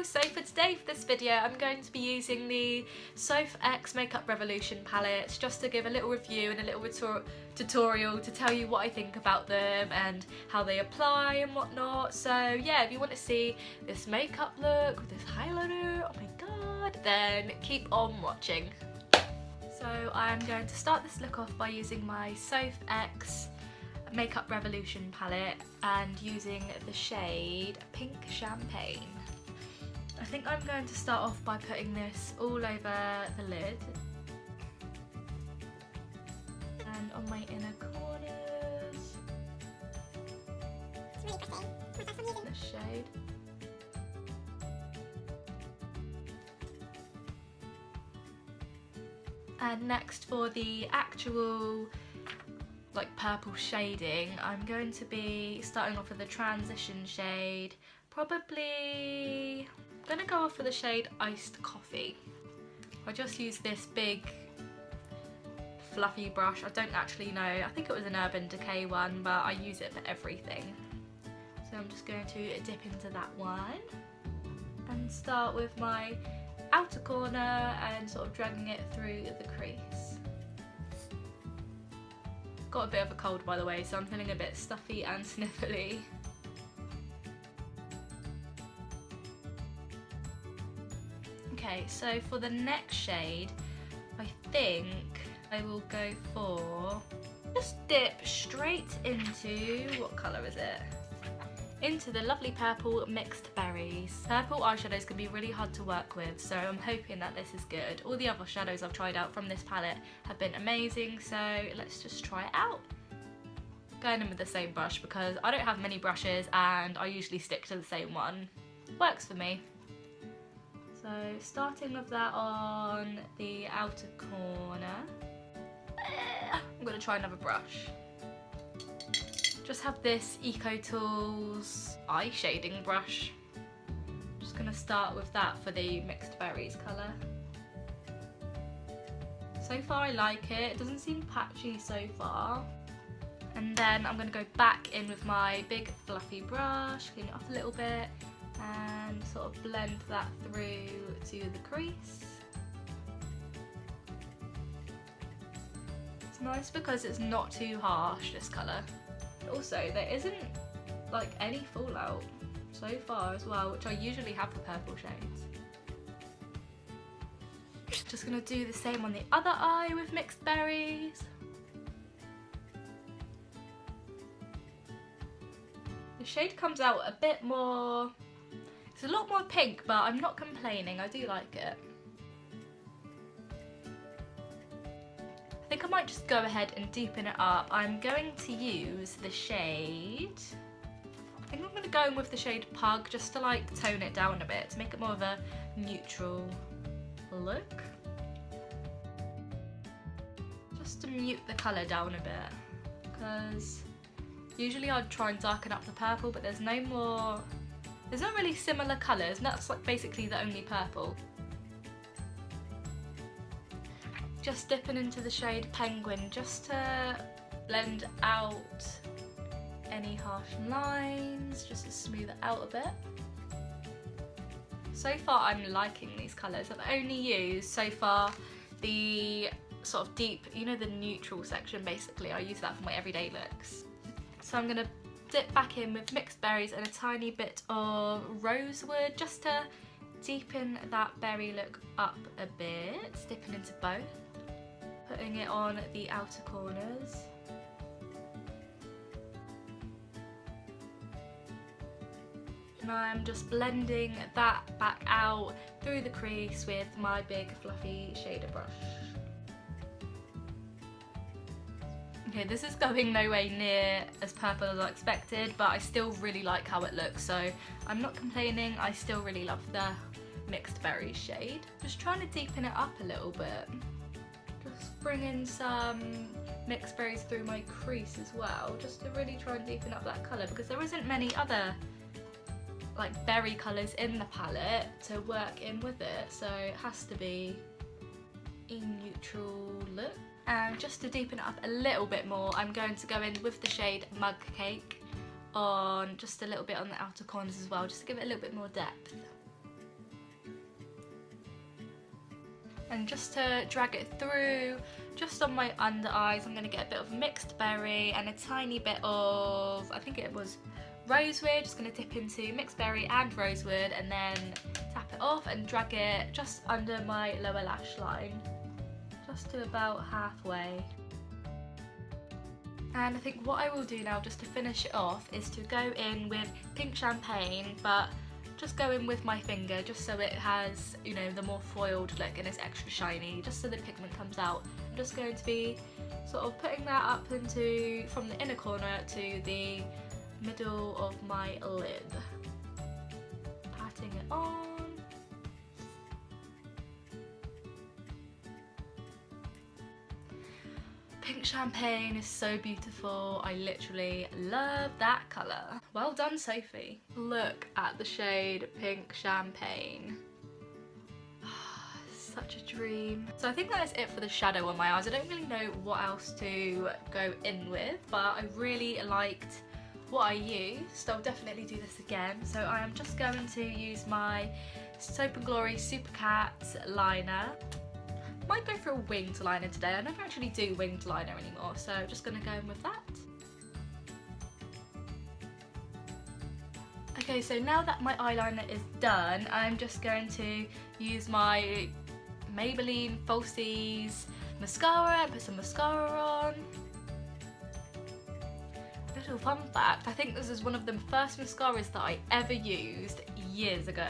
Hello! So for today, for this video, I'm going to be using the SOPH Makeup Revolution palettes just to give a little review and a little tutorial to tell you what I think about them and how they apply and whatnot. So yeah, if you want to see this makeup look with this highlighter, oh my god, then keep on watching. So I'm going to start this look off by using my SOPH Makeup Revolution palette and using the shade Pink Champagne. I think I'm going to start off by putting this all over the lid and on my inner corners. The shade. And next, for the actual like purple shading, I'm going to be starting off with the transition shade. Probably I'm gonna go off with the shade Iced Coffee. I just use this big fluffy brush. I don't actually know, I think it was an Urban Decay one, but I use it for everything. So I'm just going to dip into that one and start with my outer corner and sort of dragging it through the crease. Got a bit of a cold, by the way, so I'm feeling a bit stuffy and sniffly. Okay, so for the next shade, I think I will go for, just dip straight into, what colour is it? Into the lovely purple Mixed Berries. Purple eyeshadows can be really hard to work with, so I'm hoping that this is good. All the other shadows I've tried out from this palette have been amazing, so let's just try it out. Going in with the same brush because I don't have many brushes and I usually stick to the same one. Works for me. So starting with that on the outer corner. I'm going to try another brush. Just have this Eco Tools eye shading brush. Just gonna start with that for the Mixed Berries colour. So far I like it. It doesn't seem patchy so far. And then I'm gonna go back in with my big fluffy brush, clean it off a little bit, and sort of blend that through to the crease. It's nice because it's not too harsh, this colour. Also, there isn't like any fallout so far as well, which I usually have for purple shades. Just gonna do the same on the other eye with Mixed Berries. The shade comes out a bit more, it's a lot more pink, but I'm not complaining, I do like it. I think I might just go ahead and deepen it up. I'm going to use the shade, I think I'm going to go in with the shade Pug just to like tone it down a bit, to make it more of a neutral look. Just to mute the colour down a bit, because usually I'd try and darken up the purple, but there's not really similar colours, and that's like basically the only purple. Just dipping into the shade Penguin just to blend out any harsh lines, just to smooth it out a bit. So far I'm liking these colours. I've only used so far the sort of deep, you know, the neutral section basically. I use that for my everyday looks. So I'm going to dip back in with Mixed Berries and a tiny bit of Rosewood just to deepen that berry look up a bit, dipping into both. Putting it on the outer corners. And I'm just blending that back out through the crease with my big fluffy shader brush. Okay, this is going nowhere near as purple as I expected, but I still really like how it looks, so I'm not complaining. I still really love the Mixed Berries shade. Just trying to deepen it up a little bit. Just bring in some Mixed Berries through my crease as well, just to really try and deepen up that colour, because there isn't many other like berry colours in the palette to work in with it, so it has to be a neutral look. And just to deepen it up a little bit more, I'm going to go in with the shade Mug Cake on just a little bit on the outer corners as well, just to give it a little bit more depth. And just to drag it through, just on my under eyes, I'm going to get a bit of mixed berry and a tiny bit of, I think it was rosewood. Just going to dip into mixed berry and rosewood and then tap it off and drag it just under my lower lash line, just to about halfway. And I think what I will do now, just to finish it off, is to go in with pink champagne, but just go in with my finger, just so it has, you know, the more foiled look and it's extra shiny, just so the pigment comes out. I'm just going to be sort of putting that up into, from the inner corner to the middle of my lid. Patting it on. Pink champagne is so beautiful. I literally love that colour. Well done, Sophie. Look at the shade Pink Champagne. Such a dream. So I think that is it for the shadow on my eyes. I don't really know what else to go in with, but I really liked what I used. I'll definitely do this again. So I am just going to use my Soap & Glory Super Cat liner. Might go for a winged liner today. I never actually do winged liner anymore, so I'm just going to go in with that. Okay, so now that my eyeliner is done, I'm just going to use my Maybelline Falsies mascara and put some mascara on. Little fun fact, I think this is one of the first mascaras that I ever used years ago.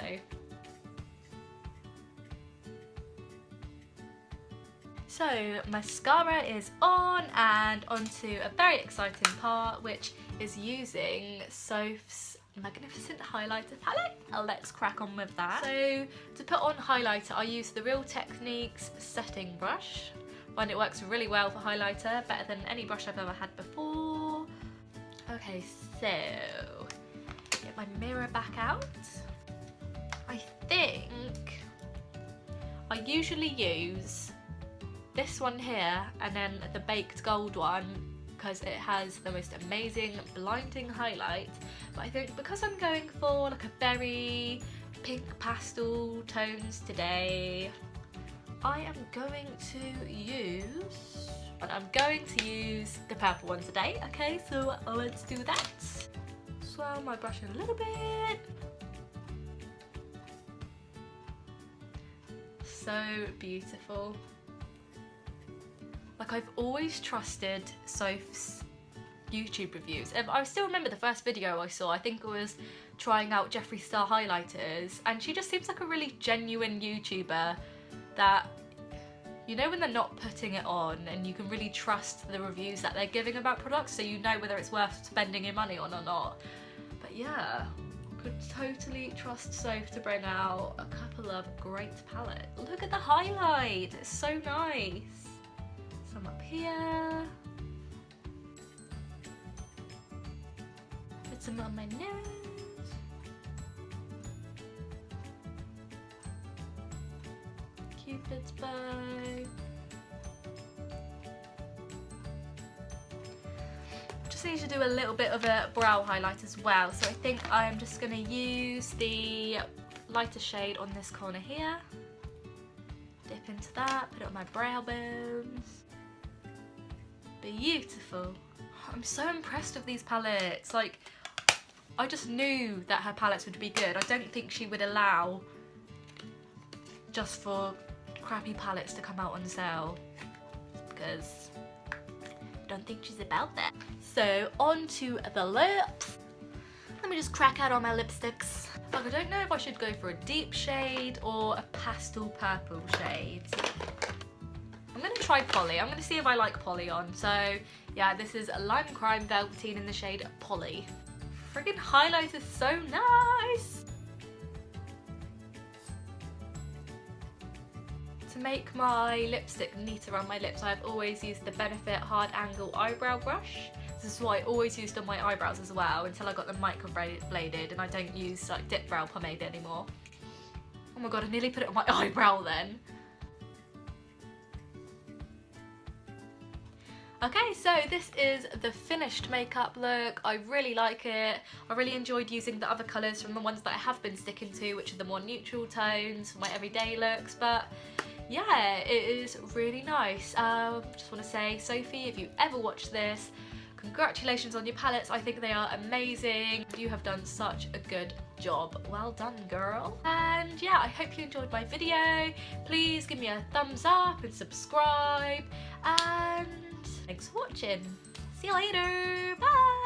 So mascara is on, and onto a very exciting part, which is using SOPH's Magnificent Highlighter Palette. Let's crack on with that. So to put on highlighter, I use the Real Techniques setting brush. I find it works really well for highlighter, better than any brush I've ever had before. Okay, so get my mirror back out. I think I usually use this one here and then the baked gold one because it has the most amazing blinding highlight, but I think because I'm going for like a very pink pastel tones today, I am going to use the purple one today. Okay, so let's do that. Swirl my brush in a little bit. So beautiful. Like, I've always trusted Soph's YouTube reviews. I still remember the first video I saw. I think it was trying out Jeffree Star highlighters, and she just seems like a really genuine YouTuber that, you know, when they're not putting it on, and you can really trust the reviews that they're giving about products, so you know whether it's worth spending your money on or not. But yeah, could totally trust Soph to bring out a couple of great palettes. Look at the highlight, it's so nice. Some up here. Put some on my nose. Cupid's bow. Just need to do a little bit of a brow highlight as well, so I think I'm just going to use the lighter shade on this corner here. Dip into that, put it on my brow bones. Beautiful. I'm so impressed with these palettes. Like, I just knew that her palettes would be good. I don't think she would allow just for crappy palettes to come out on sale, because I don't think she's about that. So on to the lips. Let me just crack out all my lipsticks. Like, I don't know if I should go for a deep shade or a pastel purple shade. I'm going to try Polly. I'm going to see if I like Polly on. So yeah, this is Lime Crime Velveteen in the shade Polly. Friggin' highlight is so nice! To make my lipstick neater on my lips, I've always used the Benefit Hard Angle Eyebrow Brush. This is what I always used on my eyebrows as well, until I got them microbladed and I don't use like dip brow pomade anymore. Oh my god, I nearly put it on my eyebrow then. Okay, so this is the finished makeup look. I really like it. I really enjoyed using the other colours from the ones that I have been sticking to, which are the more neutral tones for my everyday looks. But yeah, it is really nice. Just want to say, Sophie, if you ever watch this, congratulations on your palettes. I think they are amazing. You have done such a good job. Well done, girl. And yeah, I hope you enjoyed my video. Please give me a thumbs up and subscribe. And thanks for watching. See you later. Bye.